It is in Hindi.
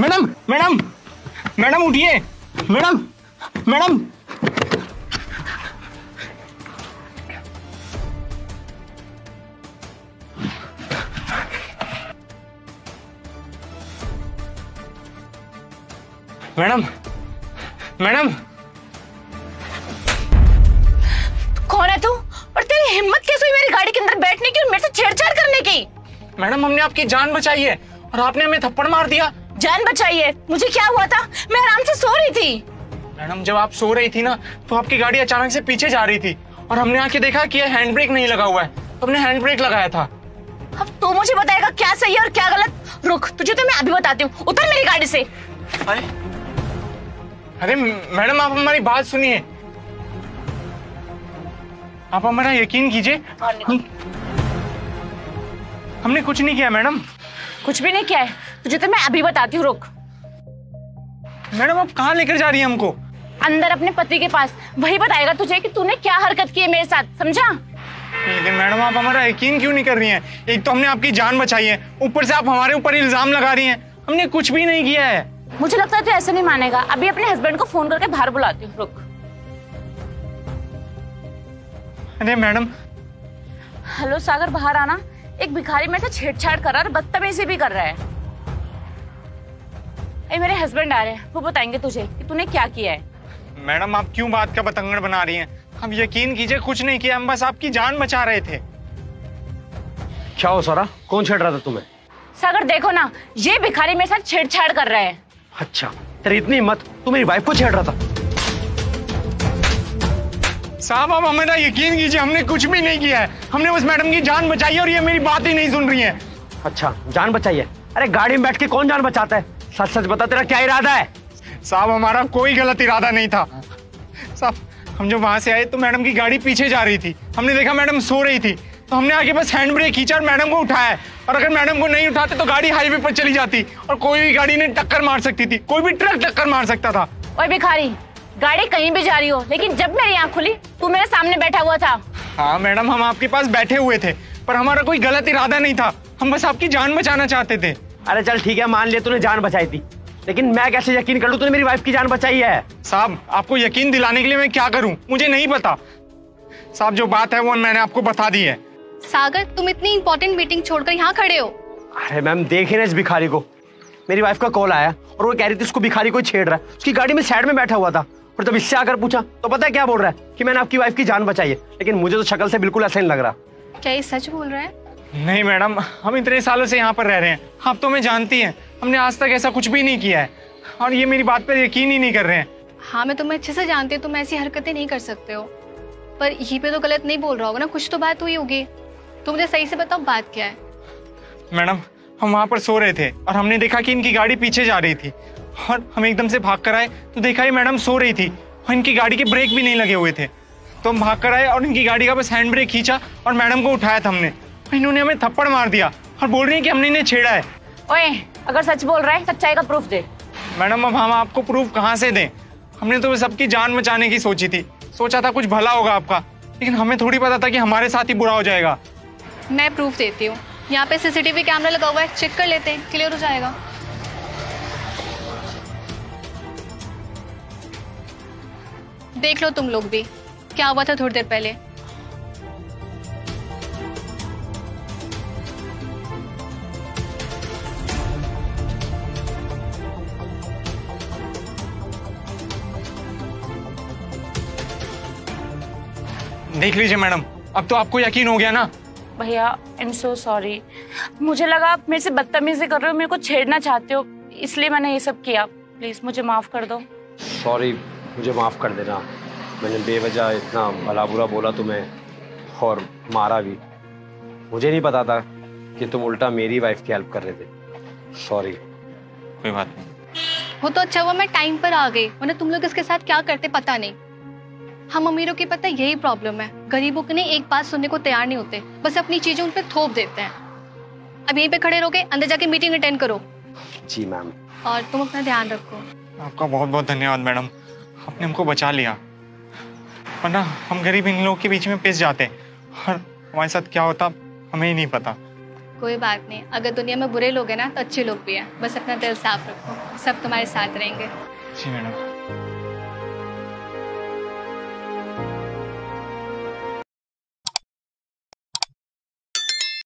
मैडम मैडम मैडम उठिए, मैडम मैडम। Madam madam. कौन है तू और तेरी हिम्मत कैसे हुई मेरी गाड़ी के अंदर बैठने की और मेरे से छेड़छाड़ करने की? मैडम हमने आपकी जान बचाई है और आपने हमें थप्पड़ मार दिया। जान बचाई है? मुझे क्या हुआ था? मैं आराम से सो रही थी। मैडम जब आप सो रही थी ना तो आपकी गाड़ी अचानक से पीछे जा रही थी और हमने आके देखा कि हैंड ब्रेक नहीं लगा हुआ है, तो हमने हैंड ब्रेक लगाया था। अब तू मुझे बताएगा क्या सही है और क्या गलत? रुक, तुझे तो मैं अभी बताती हूँ। उतर मेरी गाड़ी से। अरे मैडम आप हमारी बात सुनिए, आप हमारा यकीन कीजिए, हमने कुछ नहीं किया मैडम। कुछ भी नहीं किया है? तुझे तो मैं अभी बताती हूँ, रुक। मैडम आप कहाँ लेकर जा रही हैं हमको? अंदर अपने पति के पास, वही बताएगा तुझे कि तूने क्या हरकत की है मेरे साथ, समझा? लेकिन मैडम आप हमारा यकीन क्यों नहीं कर रही हैं? एक तो हमने आपकी जान बचाई है, ऊपर से आप हमारे ऊपर इल्जाम लगा रही हैं। हमने कुछ भी नहीं किया है। मुझे लगता है तू ऐसे नहीं मानेगा। अभी अपने हस्बैंड को फोन करके बाहर बुलाती हूँ, रुक। अरे मैडम। हेलो सागर, बाहर आना। एक भिखारी मेरे से छेड़छाड़ कर रहा है और बदतमीजी भी कर रहा है। मेरे हस्बैंड आ रहे हैं, वो बताएंगे तुझे कि तूने क्या किया है। मैडम आप क्यों बात का बतंगड़ बना रही हैं? हम यकीन कीजिए कुछ नहीं किया, हम बस आपकी जान बचा रहे थे। क्या हो सारा, कौन छेड़ रहा था तुम्हें? सागर देखो ना, ये भिखारी मेरे साथ छेड़छाड़ कर रहा है। अच्छा, तेरी इतनी हिम्मत, तू मेरी वाइफ को छेड़ रहा था? साहब आप हमारा यकीन कीजिए, हमने कुछ भी नहीं किया है। हमने उस मैडम की जान बचाई है और ये मेरी बात ही नहीं सुन रही है। अच्छा, जान बचाई है? अरे गाड़ी में बैठ के कौन जान बचाता है? सच सच बता, तेरा क्या इरादा है? साहब हमारा कोई गलत इरादा नहीं था। साहब हम जब वहां से आए तो मैडम की गाड़ी पीछे जा रही थी, हमने देखा मैडम सो रही थी, तो हमने आके बस हैंड ब्रेक खींचा और मैडम को उठाया। और अगर मैडम को नहीं उठाते तो गाड़ी हाईवे पर चली जाती और कोई भी गाड़ी ने टक्कर मार सकती थी, कोई भी ट्रक टक्कर मार सकता था। ओए भिखारी, गाड़ी कहीं भी जा रही हो, लेकिन जब मेरी आंख खुली तू मेरे सामने बैठा हुआ था। हाँ मैडम हम आपके पास बैठे हुए थे, पर हमारा कोई गलत इरादा नहीं था, हम बस आपकी जान बचाना चाहते थे। अरे चल ठीक है, मान लिया तूने जान बचाई थी, लेकिन मैं कैसे यकीन कर लूं तूने मेरी वाइफ की जान बचाई है? साहब आपको यकीन दिलाने के लिए मैं क्या करूं, मुझे नहीं पता। साहब जो बात है वो मैंने आपको बता दी है। सागर तुम इतनी इंपॉर्टेंट मीटिंग छोड़कर यहाँ खड़े हो? अरे मैम देखे ना इस भिखारी को, मेरी वाइफ का कॉल आया और वो कह रही थी उसको भिखारी कोई छेड़ रहा है। उसकी गाड़ी में साइड में बैठा हुआ था और जब इससे आकर पूछा तो पता है क्या बोल रहा है कि मैंने आपकी वाइफ की जान बचाई है। लेकिन मुझे तो शक्ल से बिल्कुल ऐसा नहीं लग रहा। क्या ये सच बोल रहा है? नहीं मैडम, हम इतने सालों से यहाँ पर रह रहे हैं, आप तो हमें जानती हैं, हमने आज तक ऐसा कुछ भी नहीं किया है और ये मेरी बात पर यकीन ही नहीं कर रहे हैं। हाँ मैं तुम्हें अच्छे से जानती हूँ, तुम ऐसी हरकतें नहीं कर सकते हो, पर यहीं पे तो गलत नहीं बोल रहा होगा ना, कुछ तो बात हुई होगी। तो मुझे सही से बताओ बात क्या है? मैडम हम वहाँ पर सो रहे थे और हमने देखा कि इनकी गाड़ी पीछे जा रही थी और हम एकदम से भाग कर आए तो देखा ये मैडम सो रही थी और इनकी गाड़ी के ब्रेक भी नहीं लगे हुए थे। तो हम भाग कर आए और इनकी गाड़ी का बस हैंड ब्रेक खींचा और मैडम को उठाया था हमने। इन्होंने हमें थप्पड़ मार दिया और बोल रही है कि हमने इन्हें छेड़ा है। ओए अगर सच बोल रहा है, सच्चाई का प्रूफ दे। मैडम अब हम आपको प्रूफ कहाँ से दें? हमने तो सबकी जान बचाने की सोची थी, सोचा था कुछ भला होगा आपका, लेकिन हमें थोड़ी पता था कि हमारे साथ ही बुरा हो जाएगा। मैं प्रूफ देती हूँ, यहाँ पे सीसीटीवी कैमरा लगा हुआ है, चेक कर लेते हैं, क्लियर हो जाएगा। देख लो तुम लोग भी क्या हुआ था थोड़ी देर पहले। देख लीजिए मैडम, अब तो आपको यकीन हो गया ना? भैया आई एम सो सॉरी, मुझे लगा आप मेरे से बदतमीजी कर रहे हो, मेरे को छेड़ना चाहते हो, इसलिए मैंने ये सब किया। प्लीज मुझे माफ कर दो। सॉरी, मुझे माफ कर देना, मैंने बेवजह इतना भला बुरा बोला तुम्हें और मारा भी। मुझे नहीं पता था कि तुम उल्टा मेरी वाइफ की हेल्प कर रहे थे। सॉरी। कोई बात नहीं। वो तो अच्छा हुआ मैं टाइम पर आ गई, वरना तुम लोग इसके साथ क्या करते पता नहीं। हम अमीरों की पता यही प्रॉब्लम है, गरीबों के नहीं एक बात सुनने को तैयार नहीं होते, बस अपनी चीजें उन पे थोप देते हैं। अब यहीं पे खड़े रहोगे, अंदर जाके मीटिंग अटेंड करो। जी मैम। और तुम अपना ध्यान रखो। आपका बहुत बहुत धन्यवाद मैडम, आपने हमको बचा लिया, वरना हम गरीब इन लोगों के बीच में पिस जाते और हमारे साथ क्या होता हमें ही नहीं पता। कोई बात नहीं, अगर दुनिया में बुरे लोग हैं ना तो अच्छे लोग भी हैं, बस अपना दिल साफ रखो, सब तुम्हारे साथ रहेंगे। जी मैडम।